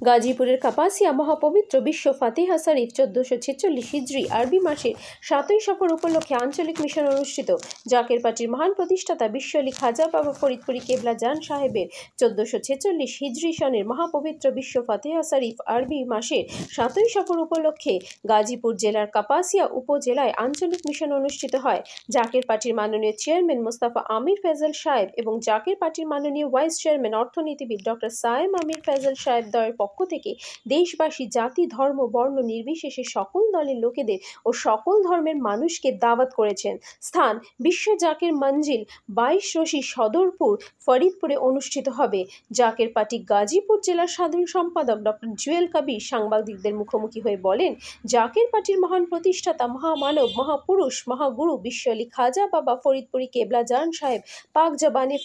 গাজীপুরের কাপাসিয়া মহাপবিত্র বিশ্ব ফাতিহা শরীফ 1446 হিজরি আরবি মাসের 7ই সফর উপলক্ষে আঞ্চলিক মিশন অনুষ্ঠিত। জাকের পার্টির মহান প্রতিষ্ঠাতা বিশ্ব আলী খাজা বাবা ফরিদপুরি কেবলা জান সাহেবের 1446 হিজরি সনের মহাপবিত্র বিশ্ব ফাতিহা শরীফ আরবি মাসের 7ই সফর উপলক্ষে গাজীপুর জেলার কাপাসিয়া উপজেলায় আঞ্চলিক মিশন অনুষ্ঠিত হয়। জাকের পার্টির মাননীয় চেয়ারম্যান মোস্তফা আমির ফেজল সাহেব এবং জাকের পার্টির মাননীয় ভাইস চেয়ারম্যান অর্থনীতিবিদ ডক্টর সায়েম আমির ফেজল সাহেব দয়ের পক্ষ থেকে দেশবাসী জাতি ধর্ম বর্ণ নির্বিশেষে সকল দলের লোকেদের ও সকল ধর্মের মানুষকে দাওয়াত করেছেন। স্থান বিশ্ব জাকের মঞ্জিল 22 রশি সদরপুর ফরিদপুরে অনুষ্ঠিত হবে। জাকের পার্টি গাজীপুর জেলার সাধারণ সম্পাদক ডক্টর জুয়েল কবির সাংবাদিকদের মুখোমুখি হয়ে বলেন, জাকের পার্টির মহান প্রতিষ্ঠাতা মহামানব মহাপুরুষ মহাগুরু বিশ্ব আলী খাজা বাবা ফরিদপুরি কেবলা জান সাহেব পাক জবানে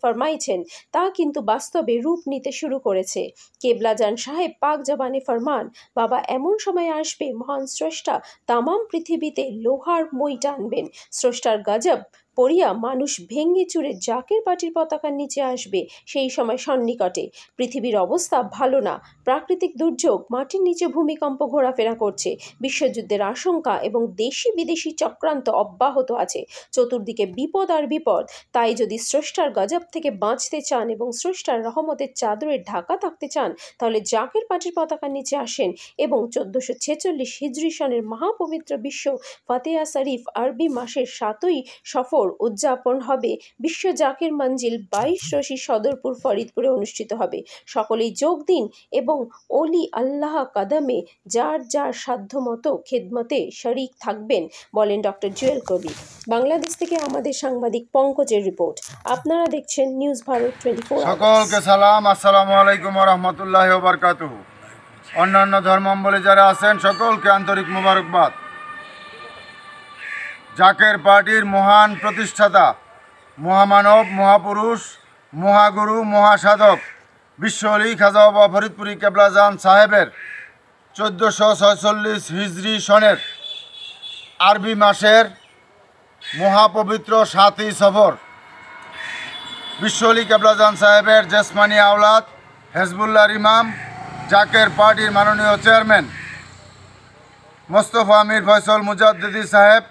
ফরমাইছেন তা কিন্তু বাস্তবে রূপ নিতে শুরু করেছে। কেবলা জান সাহেব পাক জবানে ফরমান, বাবা এমন সময় আসবে মহান স্রষ্টা তামাম পৃথিবীতে লোহার মই টানবেন। স্রষ্টার গজব পড়িয়া মানুষ ভেঙ্গে চুরে জাকের পার্টির পতাকার নিচে আসবে। সেই সময় সন্নিকটে পৃথিবীর অবস্থা ভালো না, প্রাকৃতিক দুর্যোগ, মাটির নিচে ভূমিকম্প ঘোরাফেরা করছে, বিশ্বযুদ্ধের আশঙ্কা এবং দেশি বিদেশি চক্রান্ত অব্যাহত আছে। চতুর্দিকে বিপদ আর বিপদ। তাই যদি স্রষ্টার গজব থেকে বাঁচতে চান এবং স্রষ্টার রহমতের চাদরে ঢাকা থাকতে চান তাহলে জাকের পার্টির পতাকার নিচে আসেন এবং 1446 হিজরি সনের মহাপবিত্র বিশ্ব ফাতিহা শরীফ আরবি মাসের 7ই সফর উদযাপন হবে বিশ্ব জাকের মঞ্জিল 22 রশি সদরপুর ফরিদপুরে অনুষ্ঠিত হবে। সকলেই যোগ দিন এবং ওলি আল্লাহ কাদামে যার যার সাধ্যমতো খেদমতে শরিক থাকবেন, বলেন ডক্টর জুয়েল কবির। বাংলাদেশ থেকে আমাদের সাংবাদিক পঙ্কজের রিপোর্ট। আপনারা দেখছেন নিউজ ভারত 24। সকলকে সালাম, আসসালামু আলাইকুম ওয়া রাহমাতুল্লাহি ওয়া বারাকাতুহু। অন্যান্য ধর্মাবলম্বী যারা আছেন সকলকে আন্তরিক মোবারকবাদ। জাকের পার্টির মহান প্রতিষ্ঠাতা মহামানব মহাপুরুষ মহাগুরু মহাসাধক বিশ্ব আলী খাজা বাবা ফরিদপুরি কেবলা জান সাহেবের 1446 হিজরি সনের আরবি মাসের মহাপবিত্র 7ই সফর বিশ্ব আলী কেবলা জান সাহেবের জেসমানি আওলাদ হেজবুল্লাহর ইমাম জাকের পার্টির মাননীয় চেয়ারম্যান মোস্তফা আমির ফয়সল মুজাদ্দিদি সাহেব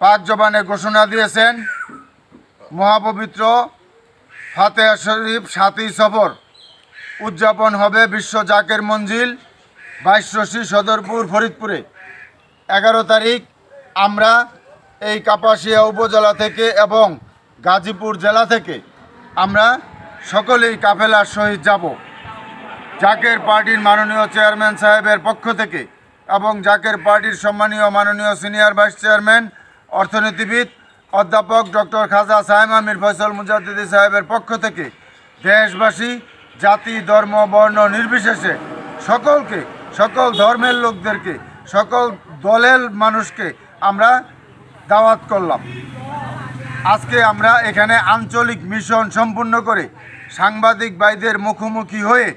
পাক জবানে ঘোষণা দিয়েছেন মহাপবিত্র ফাতিহা শরীফ 7ই সফর উদযাপন হবে বিশ্ব জাকের মঞ্জিল 22 রশি সদরপুর ফরিদপুরে। 11 তারিখ আমরা এই কাপাসিয়া উপজেলা থেকে এবং গাজীপুর জেলা থেকে আমরা সকলেই কাফেলার সহিত যাব। জাকের পার্টির মাননীয় চেয়ারম্যান সাহেবের পক্ষ থেকে এবং জাকের পার্টির সম্মানীয় মাননীয় সিনিয়র ভাইস চেয়ারম্যান অর্থনীতিবিদ অধ্যাপক ডক্টর খাজা সায়েম আমির ফয়সল মুজাদ্দিদি সাহেবের পক্ষ থেকে দেশবাসী জাতি ধর্ম বর্ণ নির্বিশেষে সকলকে, সকল ধর্মের লোকদেরকে, সকল দলের মানুষকে আমরা দাওয়াত করলাম। আজকে আমরা এখানে আঞ্চলিক মিশন সম্পূর্ণ করে সাংবাদিক ভাইদের মুখোমুখি হয়ে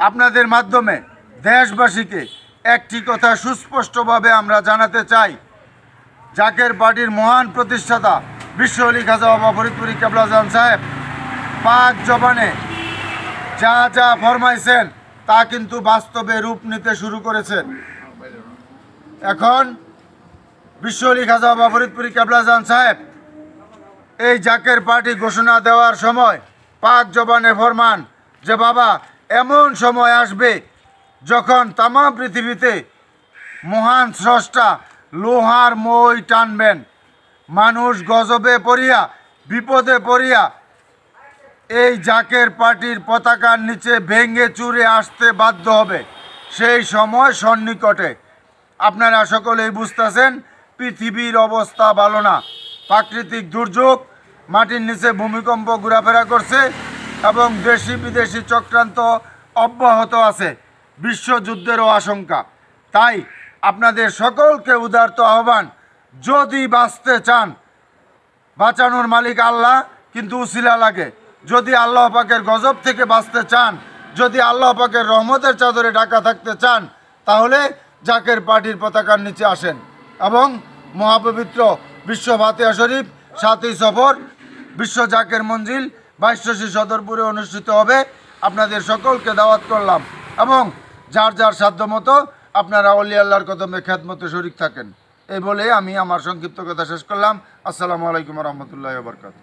আপনাদের মাধ্যমে দেশবাসীকে একটি কথা সুস্পষ্টভাবে আমরা জানাতে চাই, জাকের পার্টির মহান প্রতিষ্ঠাতা বিশ্ব আলী খাজা বাবা ফরিদপুরি কেবলা জান সাহেব পাক জবানে যা যা ফরমাইছেন তা কিন্তু বাস্তবে রূপ নিতে শুরু করেছেন। এখন বিশ্ব আলী খাজা বাবা ফরিদপুরি কেবলা জান সাহেব এই জাকের পার্টি ঘোষণা দেওয়ার সময় পাক জবানে ফরমান যে বাবা এমন সময় আসবে যখন তামাম পৃথিবীতে মহান স্রষ্টা লোহার মই টানবেন। মানুষ গজবে পড়িয়া বিপদে পড়িয়া এই জাকের পার্টির পতাকার নিচে ভেঙে চুরে আসতে বাধ্য হবে। সেই সময় সন্নিকটে। আপনারা সকলেই বুঝতেছেন পৃথিবীর অবস্থা ভালো না, প্রাকৃতিক দুর্যোগ, মাটির নিচে ভূমিকম্প ঘোরাফেরা করছে এবং দেশি বিদেশি চক্রান্ত অব্যাহত আছে, বিশ্বযুদ্ধেরও আশঙ্কা। তাই আপনাদের সকলকে উদারত আহ্বান, যদি বাঁচতে চান, বাঁচানোর মালিক আল্লাহ, কিন্তু উসিলা লাগে। যদি আল্লাহ পাকের গজব থেকে বাঁচতে চান, যদি আল্লাহ পাকের রহমতের চাদরে ঢাকা থাকতে চান, তাহলে জাকের পার্টির পতাকার নিচে আসেন এবং মহাপবিত্র বিশ্ব ফাতিহা শরীফ 7ই সফর বিশ্ব জাকের মঞ্জিল বাইশী সদরপুরে অনুষ্ঠিত হবে। আপনাদের সকলকে দাওয়াত করলাম এবং যার যার সাধ্য মতো আপনারা অলি আল্লাহর কদমে খেদমতে শরীক থাকেন। এই বলে আমি আমার সংক্ষিপ্ত কথা শেষ করলাম। আসসালামু আলাইকুম রহমতুল্লাহ বরকাত।